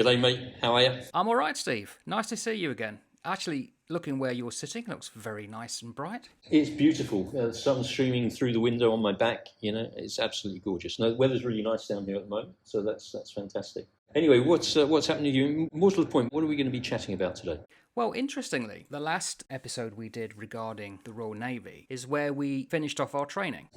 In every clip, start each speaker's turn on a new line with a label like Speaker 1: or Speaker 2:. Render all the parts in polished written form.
Speaker 1: G'day, mate. How are you?
Speaker 2: I'm all right, Steve. Nice to see you again. Actually, looking where you're sitting, looks very nice and bright.
Speaker 1: It's beautiful. The sun's streaming through the window on my back. It's absolutely gorgeous. No, the weather's really nice down here at the moment, so that's fantastic. Anyway, what's happening to you? More to the point, what are we going to be chatting about today?
Speaker 2: Well, interestingly, the last episode we did regarding the Royal Navy is where we finished off our training.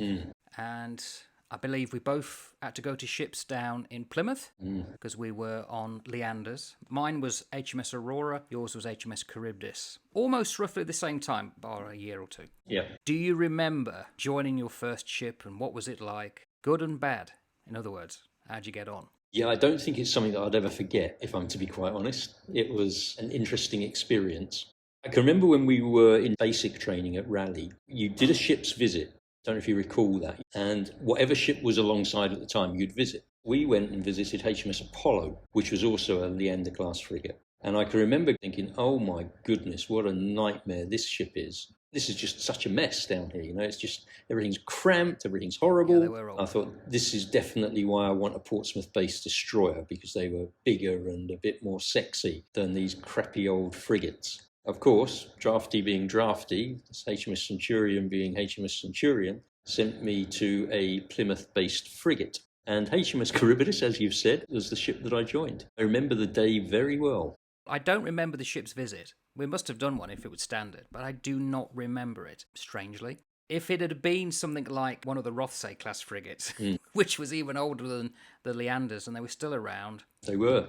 Speaker 2: And I believe we both had to go to ships down in Plymouth because we were on Leanders. Mine was HMS Aurora, yours was HMS Charybdis. Almost roughly the same time, bar a year or two.
Speaker 1: Yeah.
Speaker 2: Do you remember joining your first ship and what was it like? Good and bad, in other words. How'd you get on?
Speaker 1: Yeah, I don't think it's something that I'd ever forget, if I'm to be quite honest. It was an interesting experience. I can remember when we were in basic training at Raleigh, you did a ship's visit. Don't know if you recall that. And whatever ship was alongside at the time, you'd visit. We went and visited HMS Apollo, which was also a Leander-class frigate. And I can remember thinking, oh my goodness, what a nightmare this ship is. This is just such a mess down here, it's just, everything's cramped, everything's horrible.
Speaker 2: Yeah, they were old.
Speaker 1: I thought, this is definitely why I want a Portsmouth-based destroyer, because they were bigger and a bit more sexy than these crappy old frigates. Of course, drafty being drafty, HMS Centurion being HMS Centurion, sent me to a Plymouth-based frigate. And HMS Charybdis, as you've said, was the ship that I joined. I remember the day very well.
Speaker 2: I don't remember the ship's visit. We must have done one if it was standard, but I do not remember it, strangely. If it had been something like one of the Rothsay class frigates, which was even older than the Leanders, and they were still around.
Speaker 1: They were.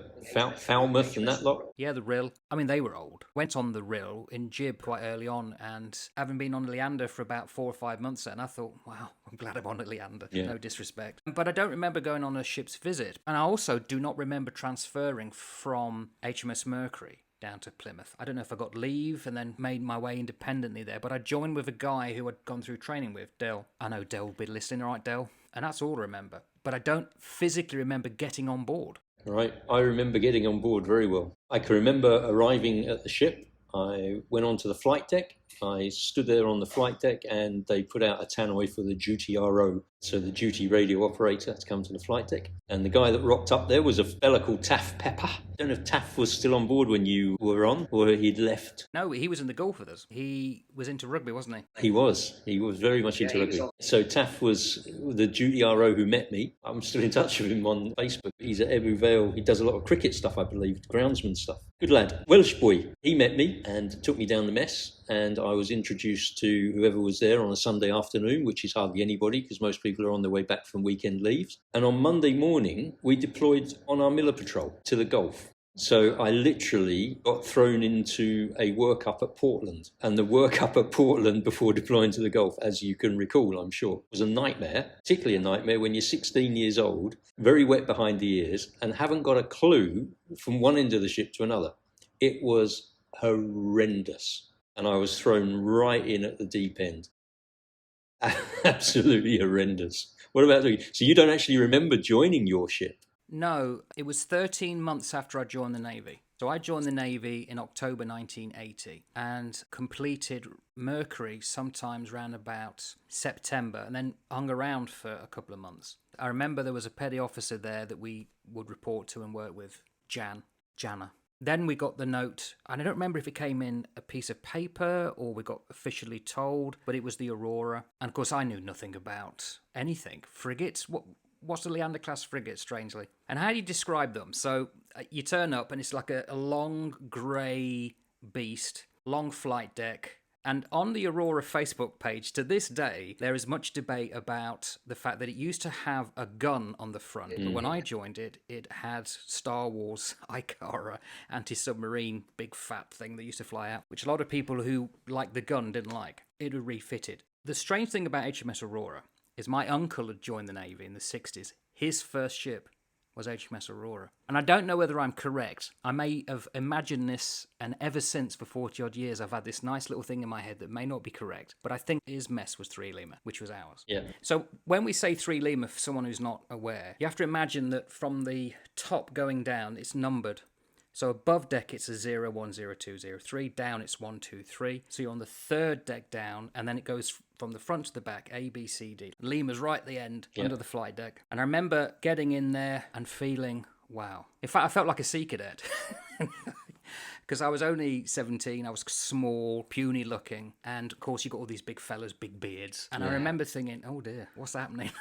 Speaker 1: Falmouth and that lot.
Speaker 2: Yeah, the Rill. I mean, they were old. Went on the Rill in Jib quite early on, and having been on Leander for about 4 or 5 months then, I thought, wow, I'm glad I'm on a Leander. Yeah. No disrespect. But I don't remember going on a ship's visit. And I also do not remember transferring from HMS Mercury down to Plymouth. I don't know if I got leave and then made my way independently there, but I joined with a guy who I'd gone through training with, Del. I know Del will be listening, all right, Del? And that's all I remember. But I don't physically remember getting on board.
Speaker 1: Right, I remember getting on board very well. I can remember arriving at the ship. I went onto the flight deck. I stood there on the flight deck and they put out a tannoy for the duty RO, so the duty radio operator, to come to the flight deck. And the guy that rocked up there was a fella called Taff Pepper. I don't know if Taff was still on board when you were on or he'd left.
Speaker 2: No, he was in the Gulf with us. He was into rugby, wasn't he?
Speaker 1: He was very much into rugby. So Taff was the duty RO who met me. I'm still in touch with him on Facebook. He's at Ebbw Vale. He does a lot of cricket stuff, I believe, groundsman stuff. Good lad. Welsh boy. He met me and took me down the mess, and I was introduced to whoever was there on a Sunday afternoon, which is hardly anybody because most people are on their way back from weekend leaves. And on Monday morning, we deployed on our Miller patrol to the Gulf. So I literally got thrown into a workup at Portland. And the workup at Portland before deploying to the Gulf, as you can recall, I'm sure, was a nightmare, particularly a nightmare when you're 16 years old, very wet behind the ears, and haven't got a clue from one end of the ship to another. It was horrendous. And I was thrown right in at the deep end. Absolutely horrendous. What about you? So you don't actually remember joining your ship?
Speaker 2: No, it was 13 months after I joined the Navy. So I joined the Navy in October 1980 and completed Mercury sometimes around about September and then hung around for a couple of months. I remember there was a petty officer there that we would report to and work with, Jana. Then we got the note, and I don't remember if it came in a piece of paper or we got officially told, but it was the Aurora. And of course, I knew nothing about anything. Frigates? What's the Leander-class frigate, strangely? And how do you describe them? So you turn up, and it's like a long grey beast, long flight deck. And on the Aurora Facebook page, to this day, there is much debate about the fact that it used to have a gun on the front. But when I joined it, it had Star Wars Ikara anti-submarine big fat thing that used to fly out, which a lot of people who liked the gun didn't like. It was refitted. The strange thing about HMS Aurora is my uncle had joined the Navy in the 60s. His first ship was HMS Aurora. And I don't know whether I'm correct. I may have imagined this, and ever since for 40-odd years, I've had this nice little thing in my head that may not be correct, but I think his mess was 3 Lima, which was ours.
Speaker 1: Yeah.
Speaker 2: So when we say 3 Lima, for someone who's not aware, you have to imagine that from the top going down, it's numbered. So above deck, it's a 0, 1, 0, 2, 0, 3. Down, it's 1, 2, 3. So you're on the third deck down, and then it goes from the front to the back, A, B, C, D. Lima's right at the end, under the flight deck. And I remember getting in there and feeling, Wow. In fact, I felt like a sea cadet. Because I was only 17, I was small, puny looking, and of course you got all these big fellas, big beards. And I remember thinking, oh dear, what's happening?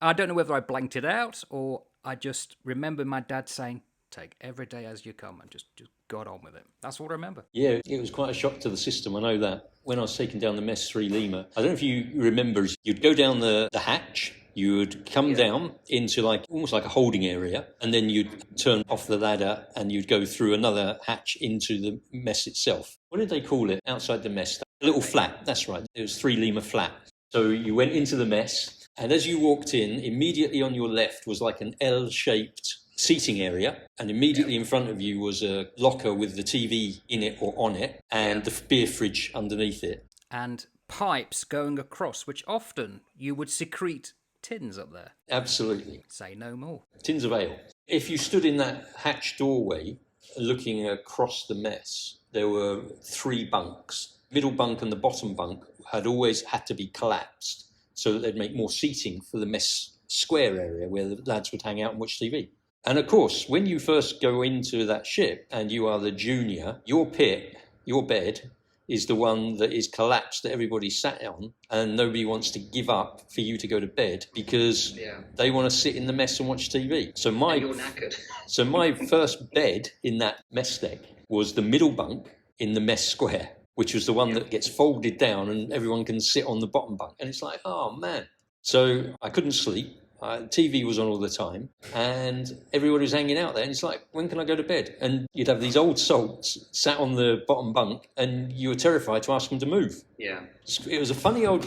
Speaker 2: I don't know whether I blanked it out or I just remember my dad saying, take every day as you come, and just got on with it. That's what I remember.
Speaker 1: Yeah, it was quite a shock to the system, I know that. When I was taken down the Mess 3 Lima, I don't know if you remember, you'd go down the hatch, you would come down into almost like a holding area, and then you'd turn off the ladder and you'd go through another hatch into the mess itself. What did they call it outside the mess? A little flat, that's right. It was 3 Lima flat. So you went into the mess, and as you walked in, immediately on your left was like an L-shaped seating area, and immediately in front of you was a locker with the TV in it or on it, and the beer fridge underneath it.
Speaker 2: And pipes going across, which often you would secrete tins up there.
Speaker 1: Absolutely.
Speaker 2: Say no more.
Speaker 1: Tins of ale. If you stood in that hatch doorway looking across the mess, there were 3 bunks. Middle bunk and the bottom bunk had always had to be collapsed so that they'd make more seating for the mess square area where the lads would hang out and watch TV. And of course, when you first go into that ship and you are the junior, your pit, your bed, is the one that is collapsed that everybody sat on, and nobody wants to give up for you to go to bed because they want to sit in the mess and watch TV. So
Speaker 3: you're knackered.
Speaker 1: So my first bed in that mess deck was the middle bunk in the mess square, which was the one that gets folded down and everyone can sit on the bottom bunk. And it's like, oh man. So I couldn't sleep. TV was on all the time, and everybody was hanging out there. And it's like, when can I go to bed? And you'd have these old salts sat on the bottom bunk, and you were terrified to ask them to move.
Speaker 3: Yeah,
Speaker 1: it was a funny old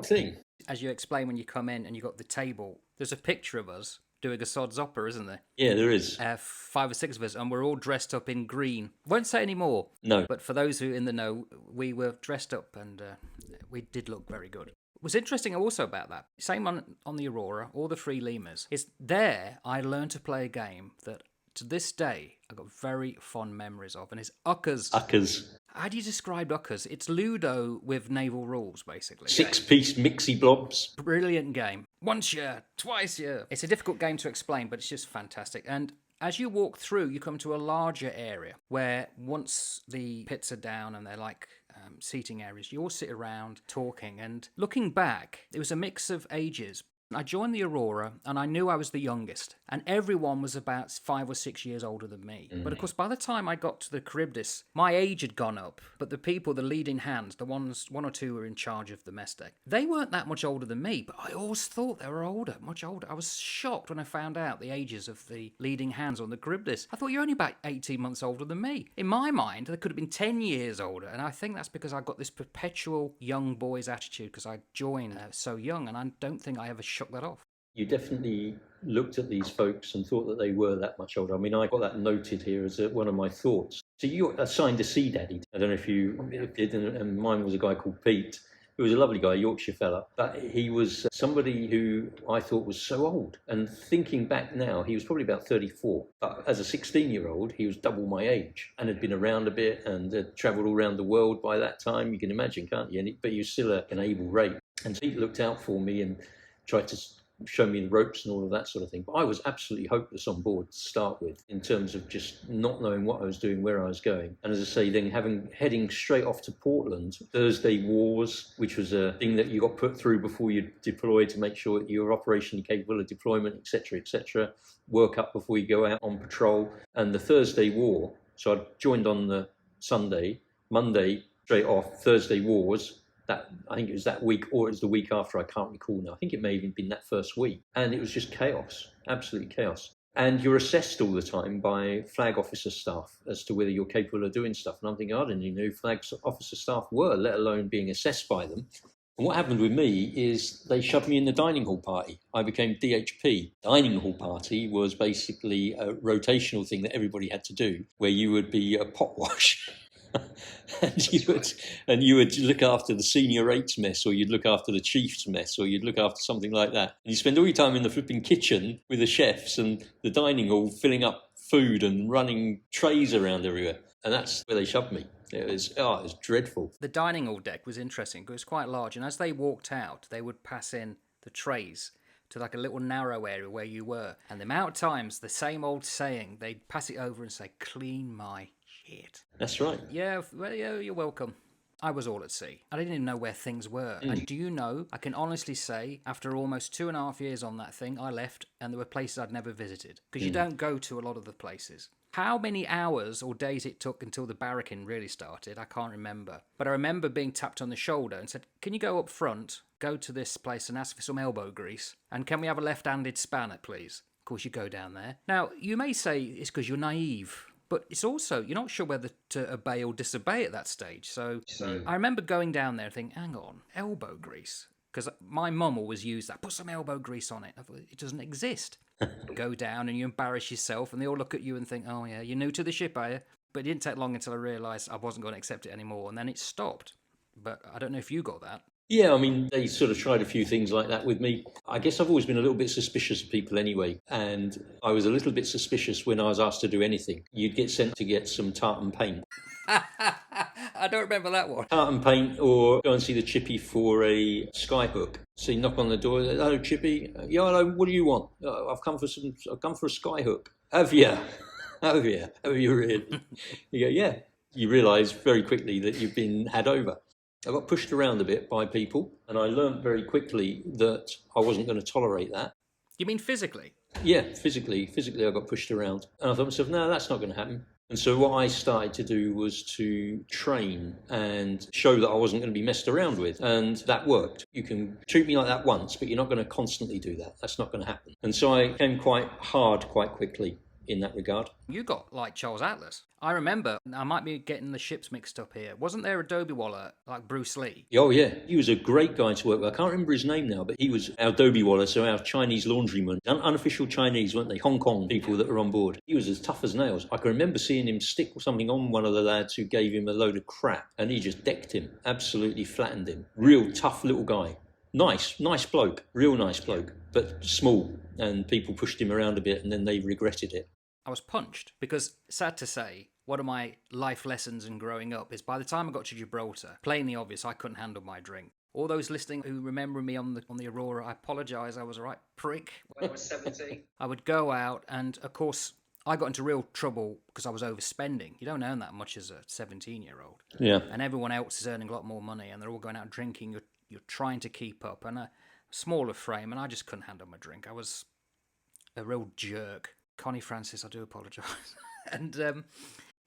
Speaker 1: thing.
Speaker 2: As you explain when you come in and you got the table, there's a picture of us doing a sod's opera, isn't there?
Speaker 1: Yeah, there is.
Speaker 2: 5 or 6 of us, and we're all dressed up in green. Won't say any more.
Speaker 1: No.
Speaker 2: But for those who are in the know, we were dressed up, and we did look very good. What's interesting also about that, same on the Aurora or the 3 Limas, is there I learned to play a game that to this day I've got very fond memories of, and it's Uckers.
Speaker 1: Uckers.
Speaker 2: How do you describe Uckers? It's Ludo with naval rules, basically.
Speaker 1: 6-piece mixy blobs.
Speaker 2: Brilliant game. Once year, twice year. It's a difficult game to explain, but it's just fantastic. And as you walk through, you come to a larger area where once the pits are down and they're like seating areas, you all sit around talking. And looking back, it was a mix of ages. I joined the Aurora and I knew I was the youngest, and everyone was about 5 or 6 years older than me. But of course, by the time I got to the Charybdis, my age had gone up, but the people, the leading hands, the one or two who were in charge of the mess deck, they weren't that much older than me, but I always thought they were older, much older. I was shocked when I found out the ages of the leading hands on the Charybdis. I thought, you're only about 18 months older than me. In my mind, they could have been 10 years older, and I think that's because I got this perpetual young boy's attitude because I joined so young, and I don't think I ever shook that off.
Speaker 1: You definitely looked at these folks and thought that they were that much older. I mean, I got that noted here as one of my thoughts. So you assigned a sea daddy. I don't know if you did, and mine was a guy called Pete, who was a lovely guy, a Yorkshire fella. But he was somebody who I thought was so old. And thinking back now, he was probably about 34. But as a 16-year-old, he was double my age and had been around a bit and had travelled all around the world by that time. You can imagine, can't you? But he was still an able rate. And Pete looked out for me and tried to show me the ropes and all of that sort of thing. But I was absolutely hopeless on board to start with in terms of just not knowing what I was doing, where I was going. And as I say, then heading straight off to Portland, Thursday wars, which was a thing that you got put through before you deployed to make sure that you were operationally capable of deployment, etc., work up before you go out on patrol. And the Thursday war, so I joined on the Sunday, Monday, straight off, Thursday wars. That I think it was that week, or it was the week after, I can't recall now. I think it may have even been that first week. And it was just chaos, absolute chaos. And you're assessed all the time by flag officer staff as to whether you're capable of doing stuff. And I'm thinking, I didn't even know who flag officer staff were, let alone being assessed by them. And what happened with me is they shoved me in the dining hall party. I became DHP. Dining hall party was basically a rotational thing that everybody had to do, where you would be a pot wash. and you would look after the senior eights mess, or you'd look after the chief's mess, or you'd look after something like that. And you spend all your time in the flipping kitchen with the chefs and the dining hall, filling up food and running trays around everywhere. And that's where they shoved me. It was dreadful.
Speaker 2: The dining hall deck was interesting because it was quite large, and as they walked out, they would pass in the trays to like a little narrow area where you were. And the amount of times, the same old saying, they'd pass it over and say, clean my shit.
Speaker 1: That's right.
Speaker 2: Yeah, well, yeah, you're welcome. I was all at sea. I didn't even know where things were. And do you know, I can honestly say, after almost 2.5 years on that thing, I left and there were places I'd never visited. Because you don't go to a lot of the places. How many hours or days it took until the barracking really started, I can't remember. But I remember being tapped on the shoulder and said, can you go up front, go to this place and ask for some elbow grease? And can we have a left-handed spanner, please? Of course, you go down there. Now, you may say it's because you're naive. But it's also, you're not sure whether to obey or disobey at that stage. So I remember going down there and thinking, hang on, elbow grease? Because my mum always used that. Put some elbow grease on it. I thought, it doesn't exist. Go down and you embarrass yourself and they all look at you and think, oh yeah, you're new to the ship, are you? But it didn't take long until I realised I wasn't going to accept it anymore. And then it stopped. But I don't know if you got that.
Speaker 1: Yeah, I mean, they sort of tried a few things like that with me. I guess I've always been a little bit suspicious of people anyway. And I was a little bit suspicious when I was asked to do anything. You'd get sent to get some tartan paint.
Speaker 2: I don't remember that one.
Speaker 1: Tartan paint, or go and see the chippy for a sky hook. So you knock on the door, hello chippy, yeah, hello, what do you want? I've come for a sky hook. Have you? Have you really? You go, yeah. You realise very quickly that you've been had over. I got pushed around a bit by people, and I learned very quickly that I wasn't going to tolerate that.
Speaker 2: You mean physically?
Speaker 1: Yeah, physically I got pushed around. And I thought to myself, no, that's not going to happen. And so what I started to do was to train and show that I wasn't going to be messed around with. And that worked. You can treat me like that once, but you're not going to constantly do that. That's not going to happen. And so I came quite hard quite quickly in that regard.
Speaker 2: You got like Charles Atlas. I remember, I might be getting the ships mixed up here. Wasn't there a Dobie Waller like Bruce Lee?
Speaker 1: Oh yeah, he was a great guy to work with. I can't remember his name now, but he was our Dobie Waller, so our Chinese laundryman. Unofficial Chinese, weren't they? Hong Kong people that were on board. He was as tough as nails. I can remember seeing him stick something on one of the lads who gave him a load of crap, and he just decked him, absolutely flattened him. Real tough little guy. Nice bloke, real nice bloke, but small, and people pushed him around a bit and then they regretted it.
Speaker 2: I was punched because, sad to say, one of my life lessons in growing up is by the time I got to Gibraltar, plainly obvious, I couldn't handle my drink. All those listening who remember me on the Aurora, I apologise, I was a right prick. When I was 17. I would go out and, of course, I got into real trouble because I was overspending. You don't earn that much as a 17-year-old.
Speaker 1: Yeah.
Speaker 2: And everyone else is earning a lot more money and they're all going out drinking. You're trying to keep up. And a smaller frame, and I just couldn't handle my drink. I was a real jerk. Connie Francis, I do apologise. And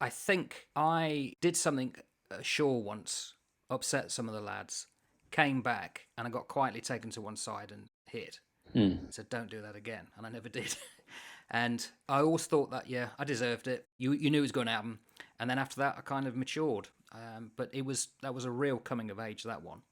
Speaker 2: I think I did something ashore once, upset some of the lads, came back, and I got quietly taken to one side and hit. Said, don't do that again. And I never did. And I always thought that, yeah, I deserved it. You knew it was going to happen. And then after that, I kind of matured. But that was a real coming of age, that one.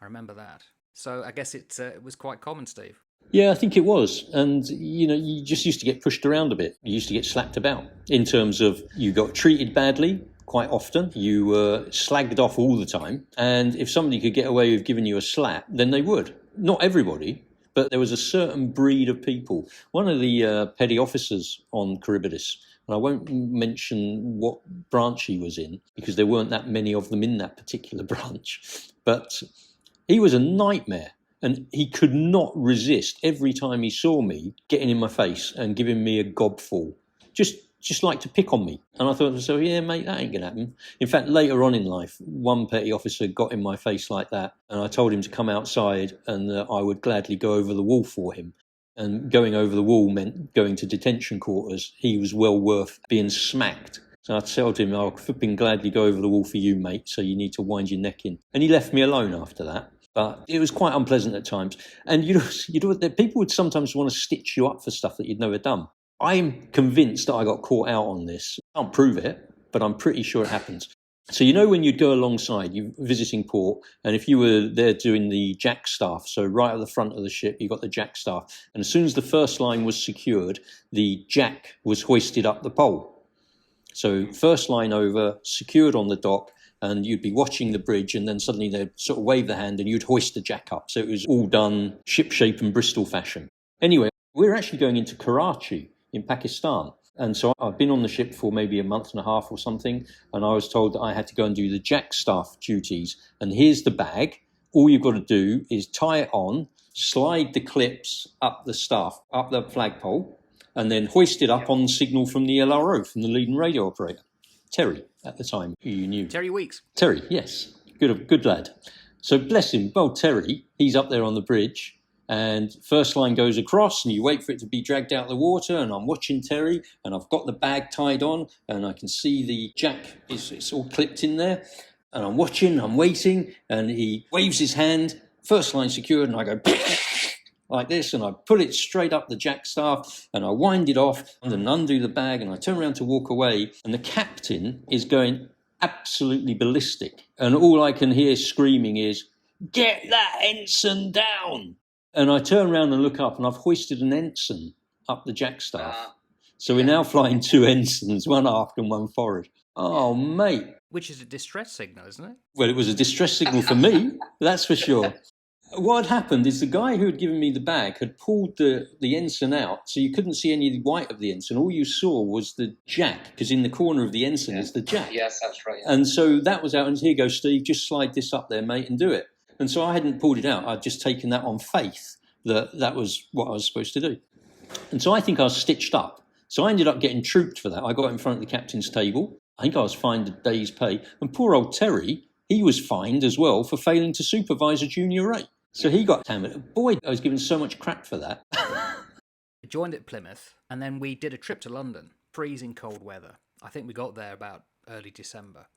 Speaker 2: I remember that. So I guess it was quite common, Steve.
Speaker 1: Yeah, I think it was. And, you just used to get pushed around a bit. You used to get slapped about in terms of you got treated badly quite often. You were slagged off all the time. And if somebody could get away with giving you a slap, then they would. Not everybody, but there was a certain breed of people. One of the petty officers on Charybdis, and I won't mention what branch he was in because there weren't that many of them in that particular branch, but he was a nightmare. And he could not resist every time he saw me getting in my face and giving me a gobful. Just like to pick on me. And I thought to myself, yeah, mate, that ain't going to happen. In fact, later on in life, one petty officer got in my face like that. And I told him to come outside and I would gladly go over the wall for him. And going over the wall meant going to detention quarters. He was well worth being smacked. So I told him, I'll flipping gladly go over the wall for you, mate, so you need to wind your neck in. And he left me alone after that. But it was quite unpleasant at times. And people would sometimes want to stitch you up for stuff that you'd never done. I'm convinced that I got caught out on this. I can't prove it, but I'm pretty sure it happens. So when you'd go alongside, you're visiting port, and if you were there doing the jack staff, so right at the front of the ship, you got the jack staff. And as soon as the first line was secured, the jack was hoisted up the pole. So first line over, secured on the dock, and you'd be watching the bridge and then suddenly they'd sort of wave the hand and you'd hoist the jack up. So it was all done ship-shape and Bristol fashion. Anyway, we're actually going into Karachi in Pakistan. And so I've been on the ship for maybe a month and a half or something, and I was told that I had to go and do the jack staff duties. And here's the bag. All you've got to do is tie it on, slide the clips up the staff, up the flagpole, and then hoist it up on signal from the LRO, from the leading radio operator, Terry, at the time, who you knew.
Speaker 2: Terry Weeks.
Speaker 1: Terry, yes. Good lad. So bless him. Well, Terry, he's up there on the bridge, and first line goes across, and you wait for it to be dragged out of the water, and I'm watching Terry, and I've got the bag tied on, and I can see the jack, it's all clipped in there, and I'm watching, I'm waiting, and he waves his hand, first line secured, and I go like this, and I pull it straight up the jack staff, and I wind it off, and then undo the bag, and I turn around to walk away, and the captain is going absolutely ballistic, and all I can hear screaming is, "Get that ensign down!" And I turn around and look up, and I've hoisted an ensign up the jack staff. So we're now flying 2 ensigns, one aft and one forward. Oh, mate.
Speaker 2: Which is a distress signal, isn't it?
Speaker 1: Well, it was a distress signal for me, that's for sure. What had happened is the guy who had given me the bag had pulled the ensign out, so you couldn't see any of the white of the ensign. All you saw was the jack, because in the corner of the ensign is the jack.
Speaker 3: Yes, that's right. Yeah.
Speaker 1: And so that was out, and here goes, Steve, just slide this up there, mate, and do it. And so I hadn't pulled it out. I'd just taken that on faith that was what I was supposed to do. And so I think I was stitched up. So I ended up getting trooped for that. I got in front of the captain's table. I think I was fined a day's pay. And poor old Terry, he was fined as well for failing to supervise a junior rate. So he got hammered. Boy, I was given so much crap for that.
Speaker 2: I joined at Plymouth, and then we did a trip to London, freezing cold weather. I think we got there about early December.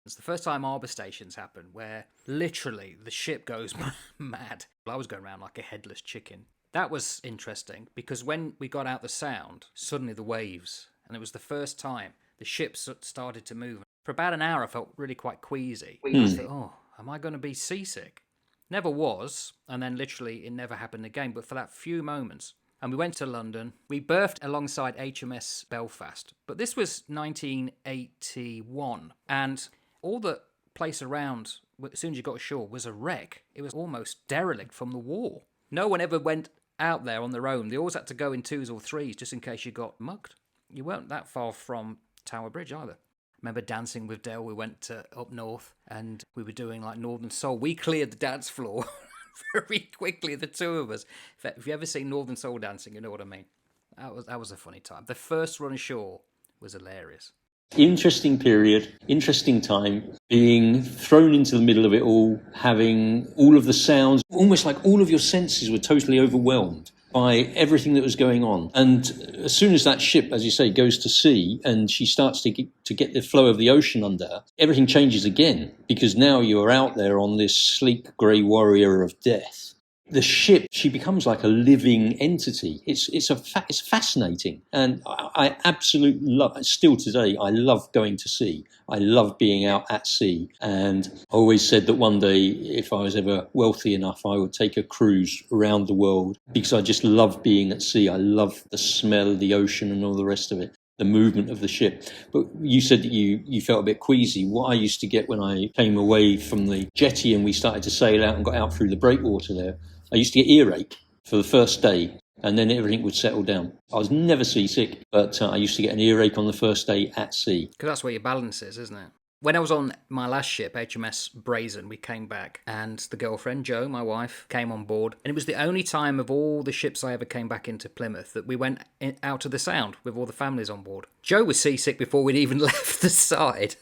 Speaker 2: It's the first time harbour stations happen where literally the ship goes mad. I was going around like a headless chicken. That was interesting because when we got out the sound, suddenly the waves, and it was the first time the ship started to move. For about an hour, I felt really quite queasy. I thought, oh, am I going to be seasick? Never was, and then literally it never happened again. But for that few moments, and we went to London. We berthed alongside HMS Belfast, but this was 1981, and all the place around, as soon as you got ashore, was a wreck. It was almost derelict from the war. No one ever went out there on their own. They always had to go in 2s or 3s just in case you got mugged. You weren't that far from Tower Bridge either. I remember dancing with Dale. We went up north and we were doing like Northern Soul. We cleared the dance floor very quickly, the two of us. If you ever seen Northern Soul dancing, you know what I mean. That was a funny time. The first run ashore was hilarious.
Speaker 1: Interesting period, interesting time, being thrown into the middle of it all, having all of the sounds, almost like all of your senses were totally overwhelmed by everything that was going on. And as soon as that ship, as you say, goes to sea and she starts to get the flow of the ocean under her, everything changes again, because now you're out there on this sleek grey warrior of death. The ship, she becomes like a living entity. It's fascinating. And I absolutely love, still today, I love going to sea. I love being out at sea. And I always said that one day, if I was ever wealthy enough, I would take a cruise around the world, because I just love being at sea. I love the smell of the ocean and all the rest of it, the movement of the ship. But you said that you felt a bit queasy. What I used to get when I came away from the jetty and we started to sail out and got out through the breakwater there, I used to get earache for the first day, and then everything would settle down. I was never seasick, but I used to get an earache on the first day at sea.
Speaker 2: Because that's where your balance is, isn't it? When I was on my last ship, HMS Brazen, we came back, and the girlfriend, Jo, my wife, came on board. And it was the only time of all the ships I ever came back into Plymouth that we went out of the Sound with all the families on board. Jo was seasick before we'd even left the side.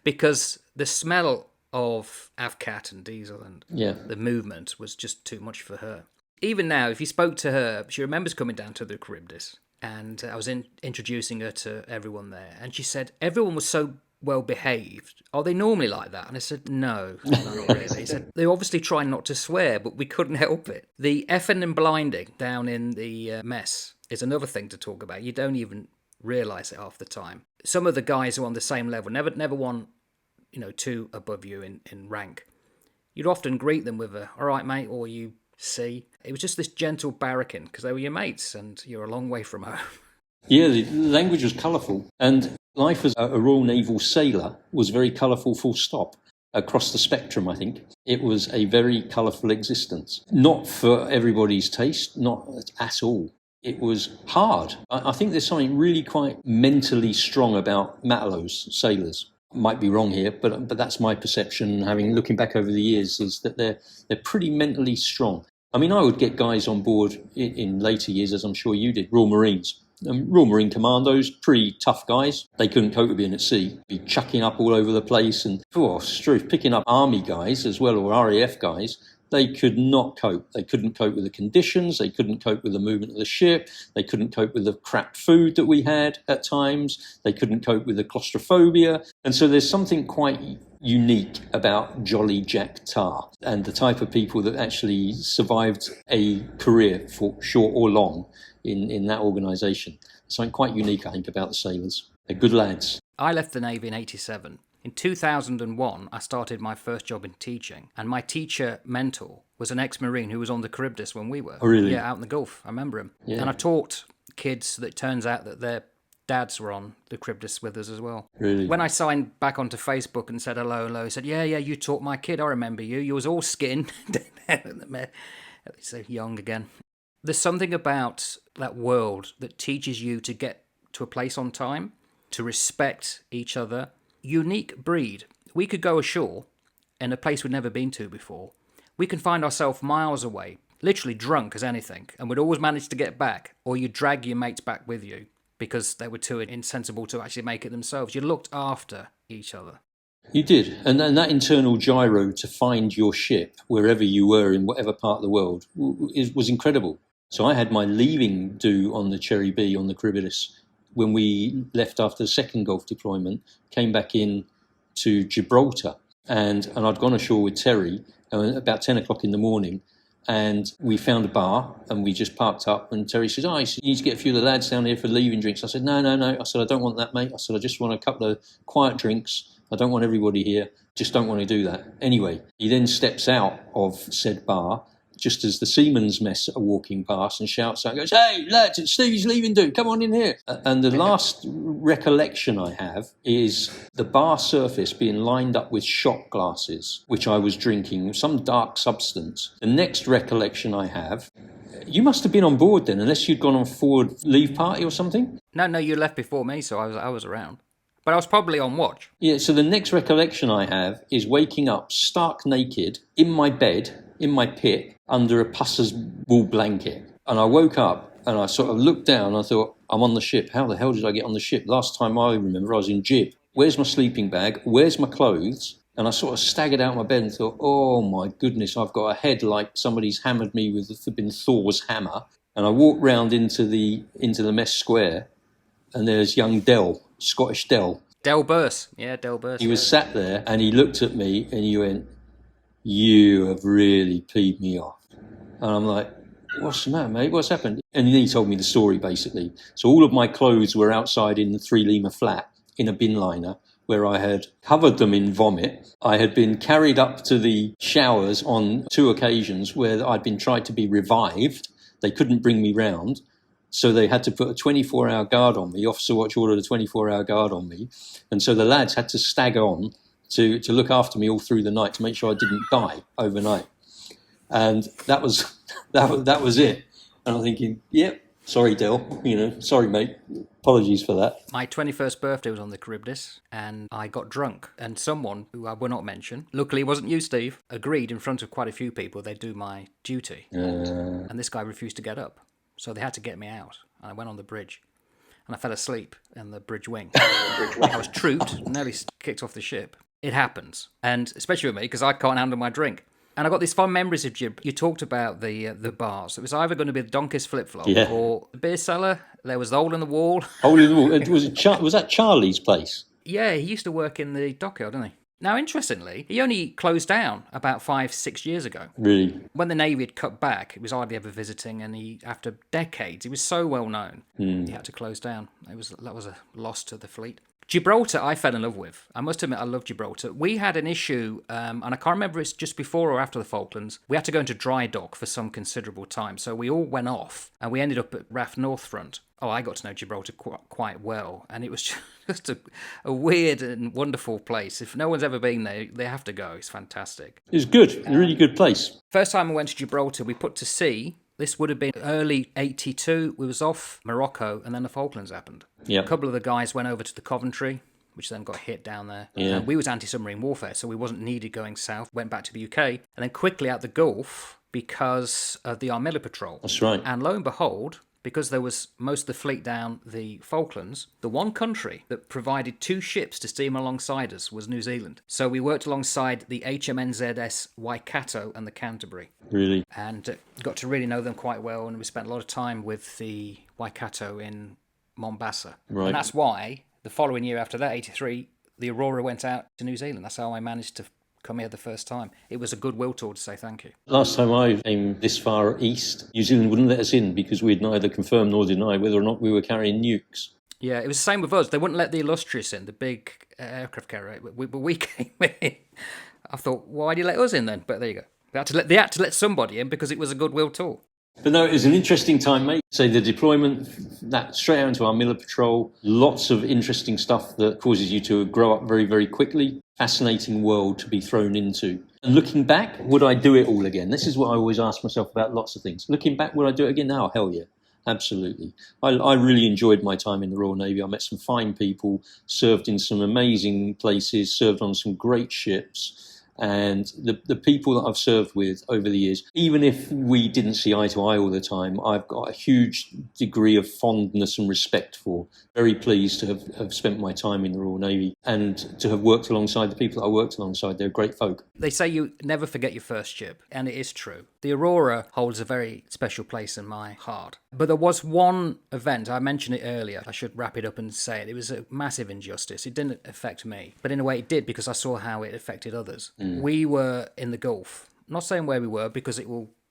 Speaker 2: Because the smell of Avcat and diesel and the movement was just too much for her. Even now, if you spoke to her, she remembers coming down to the Charybdis, and I was introducing her to everyone there, and she said everyone was so well behaved. Are they normally like that? And I said, no, not really. He said they obviously try not to swear, but we couldn't help it. The effing and blinding down in the mess is another thing to talk about. You don't even realise it half the time. Some of the guys who are on the same level, never one, two above you in rank. You'd often greet them with a, all right, mate, or you see. It was just this gentle barracking, because they were your mates and you're a long way from home.
Speaker 1: Yeah, the language was colourful, and life as a Royal Naval sailor was very colourful, full stop. Across the spectrum, I think. It was a very colourful existence. Not for everybody's taste, not at all. It was hard. I think there's something really quite mentally strong about Matelots, sailors. Might be wrong here, but that's my perception. Having looking back over the years, is that they're pretty mentally strong. I mean, I would get guys on board in later years, as I'm sure you did, Royal Marines. Royal Marine Commandos, pretty tough guys. They couldn't cope with being at sea, be chucking up all over the place, and picking up army guys as well, or RAF guys. They could not cope. They couldn't cope with the conditions. They couldn't cope with the movement of the ship. They couldn't cope with the crap food that we had at times. They couldn't cope with the claustrophobia. And so there's something quite unique about Jolly Jack Tar and the type of people that actually survived a career, for short or long, in that organisation. Something quite unique, I think, about the sailors. They're good lads.
Speaker 2: I left the Navy in 87. In 2001, I started my first job in teaching, and my teacher mentor was an ex-Marine who was on the Charybdis when we were.
Speaker 1: Oh, really?
Speaker 2: Yeah, out in the Gulf. I remember him.
Speaker 1: Yeah.
Speaker 2: And I taught kids that it turns out that their dads were on the Charybdis with us as well.
Speaker 1: Really?
Speaker 2: When I signed back onto Facebook and said hello, he said, yeah, you taught my kid. I remember you. You was all skin. So young again. There's something about that world that teaches you to get to a place on time, to respect each other. Unique breed. We could go ashore in a place we'd never been to before. We can find ourselves miles away, literally drunk as anything, and we'd always manage to get back, or you drag your mates back with you because they were too insensible to actually make it themselves. You looked after each other.
Speaker 1: You did. And then that internal gyro to find your ship wherever you were in whatever part of the world was incredible. So I had my leaving do on the Charybdis, on the Charybdis, when we left after the second Gulf deployment, came back in to Gibraltar, and I'd gone ashore with Terry about 10 o'clock in the morning, and we found a bar, and we just parked up, and Terry says, you need to get a few of the lads down here for leaving drinks. I said, no. I said, I don't want that, mate. I said, I just want a couple of quiet drinks. I don't want everybody here. Just don't want to do that. Anyway, he then steps out of said bar, just as the seamen's mess are walking past, and shouts out, goes, hey, lads, it's Stevie's leaving do, come on in here. And the last recollection I have is the bar surface being lined up with shot glasses, which I was drinking, some dark substance. The next recollection I have, you must have been on board then, unless you'd gone on forward leave party or something?
Speaker 2: No, you left before me, so I was around. But I was probably on watch.
Speaker 1: Yeah, so the next recollection I have is waking up stark naked in my bed, in my pit, under a pusser's wool blanket. And I woke up and I sort of looked down and I thought, I'm on the ship. How the hell did I get on the ship? Last time I remember, I was in Gib. Where's my sleeping bag? Where's my clothes? And I sort of staggered out of my bed and thought, oh my goodness, I've got a head like somebody's hammered me with been Thor's hammer. And I walked round into the mess square, and there's young Del, Scottish Del.
Speaker 2: Del Burse. Yeah, Del Burse.
Speaker 1: He was sat there and he looked at me and he went, you have really peed me off. And I'm like, what's the matter, mate? What's happened? And then he told me the story, basically. So all of my clothes were outside in the 3 Lima flat in a bin liner, where I had covered them in vomit. I had been carried up to the showers on 2 occasions where I'd been tried to be revived. They couldn't bring me round. So they had to put a 24-hour guard on me. Officer Watch ordered a 24-hour guard on me. And so the lads had to stagger on to look after me all through the night to make sure I didn't die overnight. And that was it. And I'm thinking, yep, sorry, Del, sorry, mate. Apologies for that.
Speaker 2: My 21st birthday was on the Charybdis, and I got drunk. And someone, who I will not mention, luckily it wasn't you, Steve, agreed in front of quite a few people they'd do my duty. And this guy refused to get up. So they had to get me out. And I went on the bridge. And I fell asleep in the bridge wing. I was trooped, nearly kicked off the ship. It happens. And especially with me, because I can't handle my drink. And I got these fond memories of Jib. You talked about the bars. It was either going to be the Donkeys flip-flop or the beer cellar. There was the hole in the wall.
Speaker 1: Hole in the wall. Was that Charlie's place?
Speaker 2: Yeah, he used to work in the dockyard, didn't he? Now, interestingly, he only closed down about 5-6 years ago.
Speaker 1: Really?
Speaker 2: When the Navy had cut back, it was hardly ever visiting, and after decades, he was so well known, he had to close down. That was a loss to the fleet. Gibraltar, I fell in love with. I must admit, I love Gibraltar. We had an issue, and I can't remember if it's just before or after the Falklands. We had to go into dry dock for some considerable time, so we all went off, and we ended up at RAF North Front. Oh, I got to know Gibraltar quite well, and it was just a weird and wonderful place. If no one's ever been there, they have to go. It's fantastic.
Speaker 1: It was good. A really good place.
Speaker 2: First time I went to Gibraltar, we put to sea. This would have been early 82. We was off Morocco, and then the Falklands happened.
Speaker 1: Yep.
Speaker 2: A couple of the guys went over to the Coventry. which then got hit down there.
Speaker 1: Yeah.
Speaker 2: And we was anti-submarine warfare, so we wasn't needed going south. Went back to the UK, and then quickly out the Gulf because of the Armilla Patrol.
Speaker 1: That's right.
Speaker 2: And lo and behold, because there was most of the fleet down the Falklands, the one country that provided 2 ships to steam alongside us was New Zealand. So we worked alongside the HMNZS Waikato and the Canterbury.
Speaker 1: Really?
Speaker 2: And got to really know them quite well, and we spent a lot of time with the Waikato in Mombasa.
Speaker 1: Right.
Speaker 2: And that's why the following year after that, 83, the Aurora went out to New Zealand. That's how I managed to come here the first time. It was a goodwill tour to say thank you.
Speaker 1: Last time I came this far east, New Zealand wouldn't let us in because we'd neither confirm nor deny whether or not we were carrying nukes.
Speaker 2: Yeah, it was the same with us. They wouldn't let the Illustrious in, the big aircraft carrier, but we came in. I thought, why do you let us in then? But there you go. They had to let somebody in because it was a goodwill tour.
Speaker 1: But no, it was an interesting time, mate. So the deployment, that straight out into our Miller Patrol, lots of interesting stuff that causes you to grow up very, very quickly. Fascinating world to be thrown into. And looking back, would I do it all again? This is what I always ask myself about lots of things. Looking back, would I do it again? Oh, hell yeah. Absolutely. I really enjoyed my time in the Royal Navy. I met some fine people, served in some amazing places, served on some great ships. And the people that I've served with over the years, even if we didn't see eye to eye all the time, I've got a huge degree of fondness and respect for. Very pleased to have spent my time in the Royal Navy and to have worked alongside the people that I worked alongside. They're great folk.
Speaker 2: They say you never forget your first ship, and it is true. The Aurora holds a very special place in my heart. But there was one event, I mentioned it earlier, I should wrap it up and say it. It was a massive injustice. It didn't affect me, but in a way it did because I saw how it affected others. We were in the Gulf. I'm not saying where we were because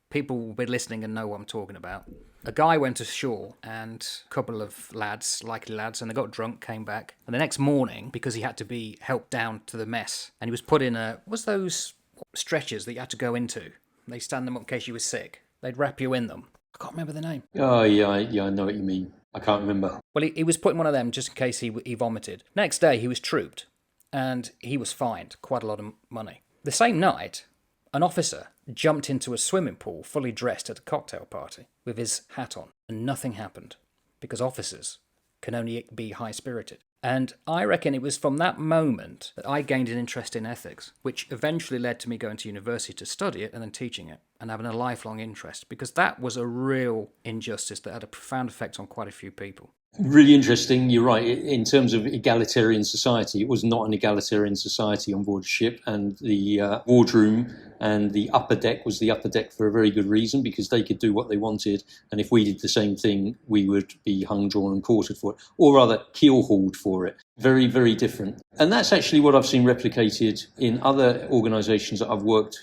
Speaker 2: people will be listening and know what I'm talking about. A guy went ashore and a couple of lads, likely lads, and they got drunk, came back. And the next morning, because he had to be helped down to the mess, and he was put in those stretchers that you had to go into? They stand them up in case you were sick. They'd wrap you in them. I can't remember the name.
Speaker 1: Oh, yeah, I know what you mean. I can't remember.
Speaker 2: Well, he was put in one of them just in case he vomited. Next day, he was trooped, and he was fined quite a lot of money. The same night, an officer jumped into a swimming pool fully dressed at a cocktail party with his hat on, and nothing happened because officers can only be high-spirited. And I reckon it was from that moment that I gained an interest in ethics, which eventually led to me going to university to study it and then teaching it and having a lifelong interest, because that was a real injustice that had a profound effect on quite a few people.
Speaker 1: Really interesting. You're right. In terms of egalitarian society, it was not an egalitarian society on board a ship, and the wardroom and the upper deck was the upper deck for a very good reason, because they could do what they wanted, and if we did the same thing, we would be hung, drawn and quartered for it, or rather keel-hauled for it. Very, very different. And that's actually what I've seen replicated in other organisations that I've worked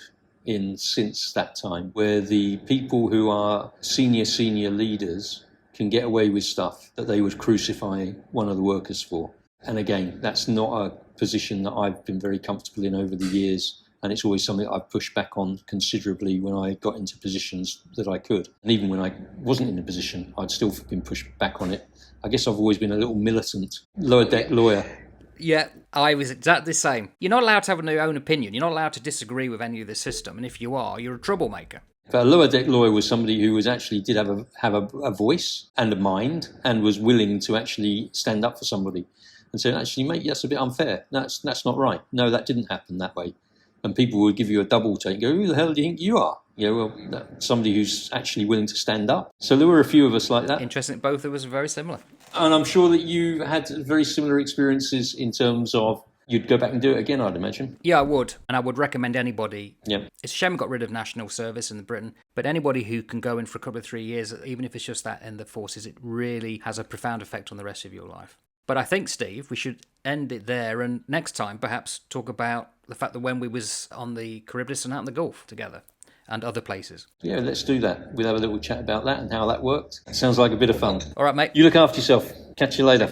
Speaker 1: in since that time, where the people who are senior leaders can get away with stuff that they would crucify one of the workers for. And again, that's not a position that I've been very comfortable in over the years, and it's always something that I've pushed back on considerably when I got into positions that I could. And even when I wasn't in a position, I'd still been pushed back on it. I guess I've always been a little militant, lower deck lawyer.
Speaker 2: Yeah, I was exactly the same. You're not allowed to have your own opinion. You're not allowed to disagree with any of the system, and if you are, you're a troublemaker.
Speaker 1: But a lower deck lawyer was somebody who was actually did have a voice and a mind, and was willing to actually stand up for somebody and say, actually, mate, that's a bit unfair. That's not right. No, that didn't happen that way. And people would give you a double take, go, who the hell do you think you are? Somebody who's actually willing to stand up. So there were a few of us like that.
Speaker 2: Interesting. Both of us are very similar.
Speaker 1: And I'm sure that you had very similar experiences in terms of you'd go back and do it again, I'd imagine.
Speaker 2: Yeah, I would. And I would recommend anybody.
Speaker 1: Yeah.
Speaker 2: It's a shame we got rid of national service in Britain, but anybody who can go in for a couple of 3 years, even if it's just that in the forces, it really has a profound effect on the rest of your life. But I think, Steve, we should end it there, and next time perhaps talk about the fact that when we was on the Charybdis and out in the Gulf together and other places.
Speaker 1: Yeah, let's do that. We'll have a little chat about that and how that worked. Sounds like a bit of fun.
Speaker 2: All right, mate.
Speaker 1: You look after yourself. Catch you later.